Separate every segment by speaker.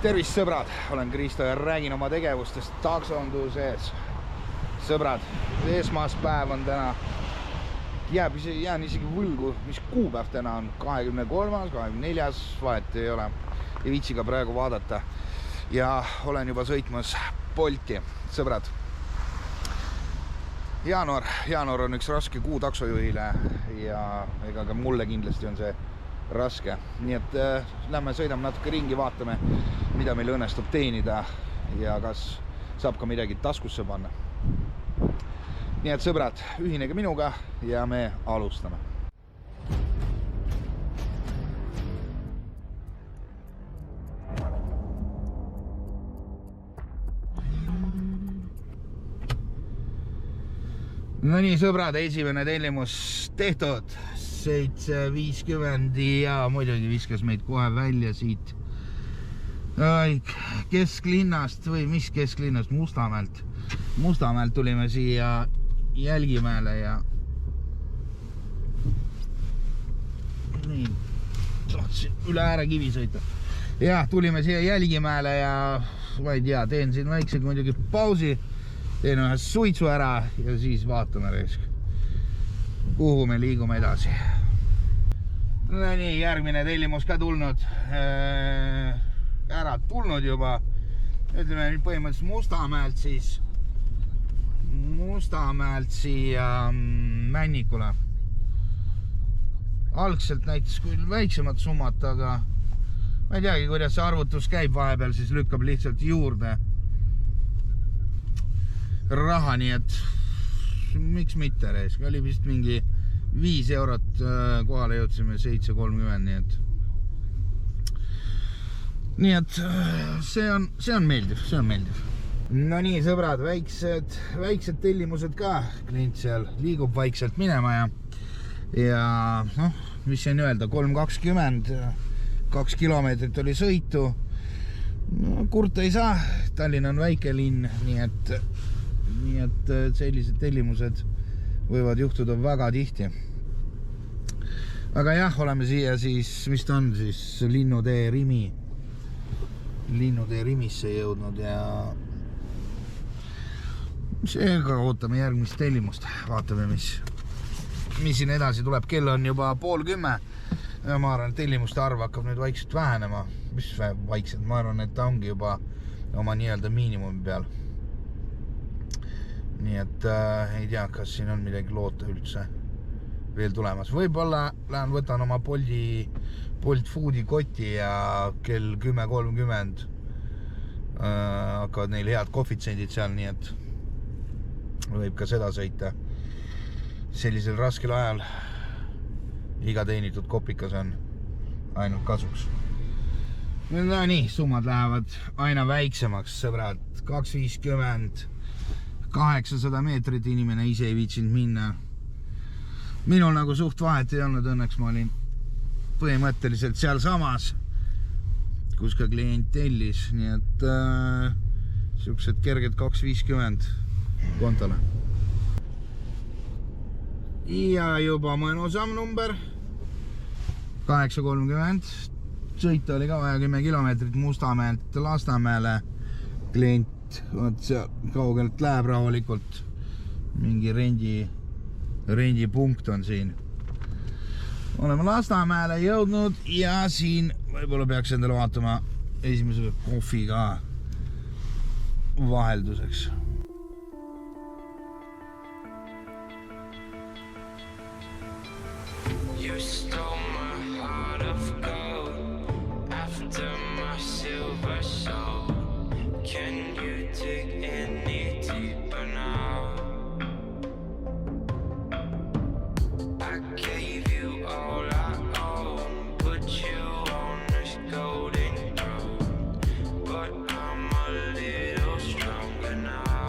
Speaker 1: Tervist sõbrad, olen Kristo ja räägin oma tegevustest taksonduses. Sõbrad, esmaspäev on täna, jään isegi võlgu, mis kuupäev täna on, 23. 24. vahet ei ole, ei viitsi ka praegu vaadata ja olen juba sõitmas Bolti. Sõbrad, jaanuar on üks raske kuu taksojuhile ja ega ka mulle kindlasti on see raske, nii et lähme sõidame natuke ringi, vaatame, mida meil õnnestub teenida ja kas saab ka midagi taskusse panna. Nii et sõbrad, ühinege minuga ja me alustame. No nii, sõbrad, esimene tellimus tehtud 7.50 ja muidugi viskas meid kohe välja siit kesklinnast või mis kesklinnast, Mustamäelt tulime siia Jälgimäele ja nii, tahtsin üle äärekivi sõita ja tulime siia Jälgimäele ja ma ei tea, teen siin väikse muidugi pausi, teen ühe suitsu ära ja siis vaatame reisk, kuhu me liigume edasi. No nii, järgmine tellimus ka tulnud, ära tulnud juba, ütleme põhimõtteliselt Mustamäelt siia Männikule. Algselt näitas küll väiksemat summat, aga ma ei teagi, kuidas see arvutus käib, vahepeal siis lükkab lihtsalt juurde raha, nii et miks mitte reisk, oli vist mingi 5 eurot, kohale jõudsime 7.30, nii et see on meeldiv. No nii, sõbrad, väiksed tellimused ka, klient seal liigub vaikselt minema ja noh, mis siin öelda, 3.20, 2 kilomeetrit oli sõitu, no, kurta ei saa, Tallinn on väike linn, nii et sellised tellimused võivad juhtuda väga tihti. Aga jah, oleme siia siis, mis ta on siis, Linnutee Rimisse jõudnud ja seega ootame järgmist tellimust, vaatame, mis siin edasi tuleb. Kell on juba 9:30 ja ma arvan, et tellimuste arv hakkab nüüd vaikselt vähenema. Mis vaikselt? Ma arvan, et ta ongi juba oma nii-öelda miinimumi peal. Nii et ei tea, kas siin on midagi loota üldse veel tulemas. Võib-olla lähen võtan oma Bolt Foodi koti ja kell 10.30 hakkavad neil head kohvitsendid seal, nii et võib ka seda sõita. Sellisel raskel ajal iga teenitud kopikas on ainult kasuks. No nii, summad lähevad aina väiksemaks, sõbrad. 2.50, 800 meetrit inimene ise ei viitsinud minna. Minul nagu suht vahet ei olnud, õnneks ma olin põhimõtteliselt seal samas, kus ka klient tellis, nii et siuksed kerged 2.50 kontole. Ja juba mõnusam number 8.30, sõita oli ka vaja 10 kilomeetrit Mustamäelt Lasnamäele, klient seal kaugelt läheb rahulikult, mingi rendipunkt on siin. Oleme Lasnamäele jõudnud ja siin võib-olla peaks endale vaatama esimese kohvi ka vahelduseks.
Speaker 2: You stole my heart of gold after my silver soul. Can you dig any deeper now? I gave you all I own, put you on this golden throne, but I'm a little stronger now.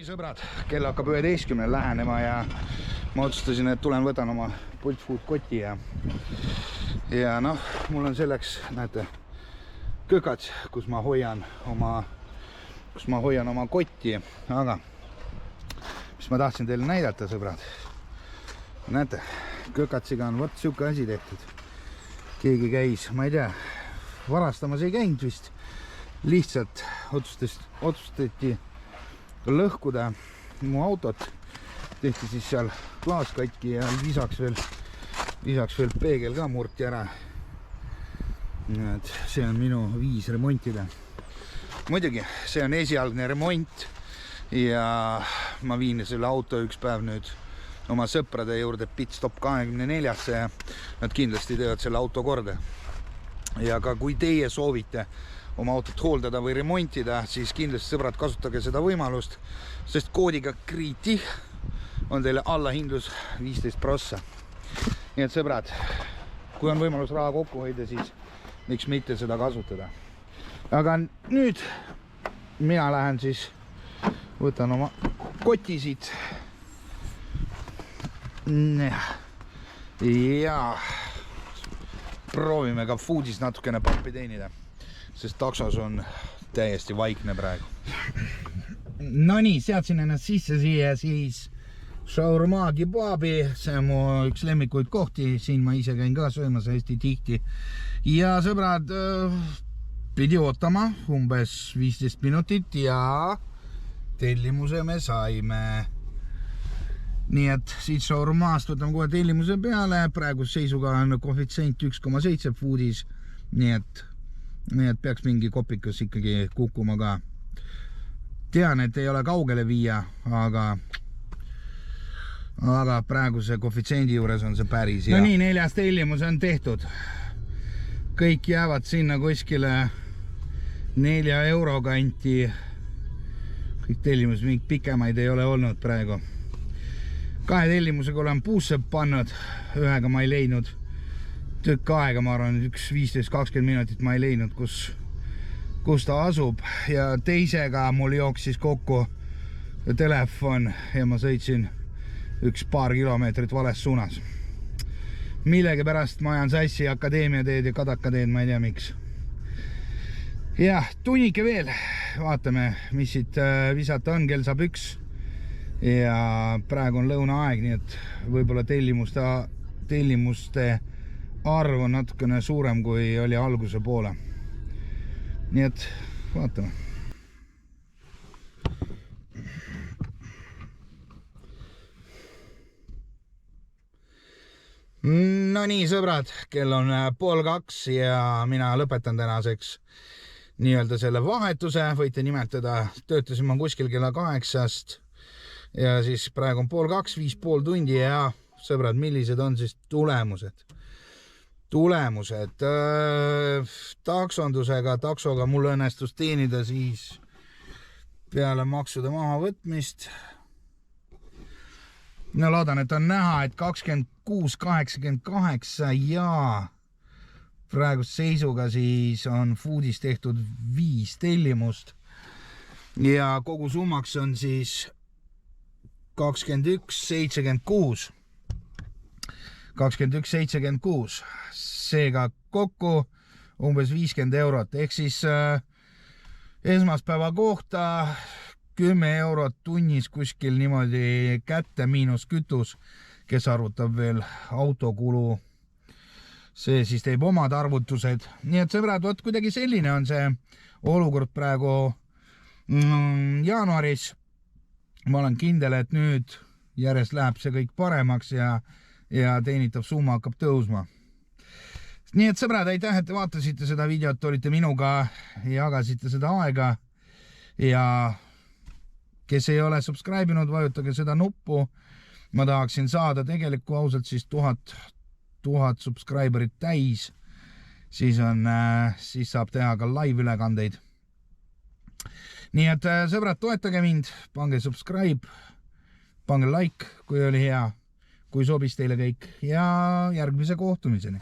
Speaker 1: sõbrad, kell hakkab 11 lähenema ja ma otsustasin, et tulen võtan oma Bolt Food koti ja noh, mul on selleks, näete, kökats, kus ma hoian oma kotti, aga mis ma tahtsin teile näidata, sõbrad. Näete, kökatsiga on võt siuke asi tehtud. Keegi käis, ma ei tea, varastamas ei käinud vist. Lihtsalt otsustati lõhkuda mu autot. Tehti siis seal klaas katki ja lisaks veel peegel ka murti ära. Et see on minu viis remontida. Muidugi, see on esialgne remont ja ma viin selle auto üks päev nüüd oma sõprade juurde Pitstop 24-sse ja nad kindlasti teevad selle auto korda. Ja ka kui teie soovite oma autot hooldada või remontida, siis kindlasti sõbrad kasutage seda võimalust, sest koodiga Kriiti on teile allahindlus 15%. Nii et sõbrad, kui on võimalus raha kokku hoida, siis miks mitte seda kasutada. Aga nüüd mina lähen siis, võtan oma koti siit. Ja proovime ka foodis natukene pappi teenida, sest taksos on täiesti vaikne praegu. No nii, seadsin ennast sisse siia siis Shaurma Kebabi, see on mu üks lemmikuid kohti, siin ma ise käin ka söömas hästi tihti. Ja sõbrad, pidi ootama umbes 15 minutit ja tellimuse me saime. Nii et siit Shaurmast võtame kohe tellimuse peale, praegu seisuga on koefitsient 1,7 foodis, nii et peaks mingi kopikas ikkagi kukkuma ka. Tean, et ei ole kaugele viia, aga praeguse koefitsiendi juures on see päris hea. No nii, 4. tellimus on tehtud. Kõik jäävad sinna kuskile 4 euro kanti. Kõik tellimus mingit pikemaid ei ole olnud praegu. 2 tellimusega olen puusse pannud, ühega ma ei leidnud tükk aega, ma arvan, 15-20 minutit ma ei leidnud, kus ta asub ja teisega mul jooksis kokku telefon ja ma sõitsin üks paar kilomeetrit vales suunas. Millegi pärast ma ajan sassi Akadeemia teed ja Kadaka teed, ma ei tea miks. Jah, tunnike veel, vaatame, mis siit visata on, kell saab 1. Ja praegu on lõunaaeg, nii et võib-olla tellimuste arv on natukene suurem, kui oli alguse poole. Nii et vaatame. No nii, sõbrad, kell on 1:30 ja mina lõpetan tänaseks nii-öelda selle vahetuse. Võite nimetada, töötasin ma kuskil kella 8-st. Ja siis praegu on 1:30, 5,5 tundi ja sõbrad, millised on siis tulemused? Taksoga mul õnnestus teenida siis peale maksude mahavõtmist. No loodan, et on näha, et 26,88 ja praegu seisuga siis on foodis tehtud 5 tellimust ja kogu summaks on siis 21,76. Seega kokku umbes 50 eurot. Ehk siis esmaspäeva kohta 10 eurot tunnis kuskil niimoodi kätte miinus kütus, kes arvutab veel autokulu. See siis teeb omad arvutused. Nii et sõbrad, võt kuidagi selline on see olukord praegu jaanuaris. Ma olen kindel, et nüüd järjest läheb see kõik paremaks ja teenitav summa hakkab tõusma. Nii et sõbrad, aitäh, et te vaatasite seda videot, olite minuga, jagasite seda aega ja kes ei ole subscribe'inud, vajutage seda nuppu. Ma tahaksin saada tegelikult ausalt siis 1000 subscriberit täis, siis saab teha ka live ülekandeid. Nii et sõbrad, toetage mind, pange subscribe, pange like, kui oli hea, kui sobis teile kõik ja järgmise kohtumiseni.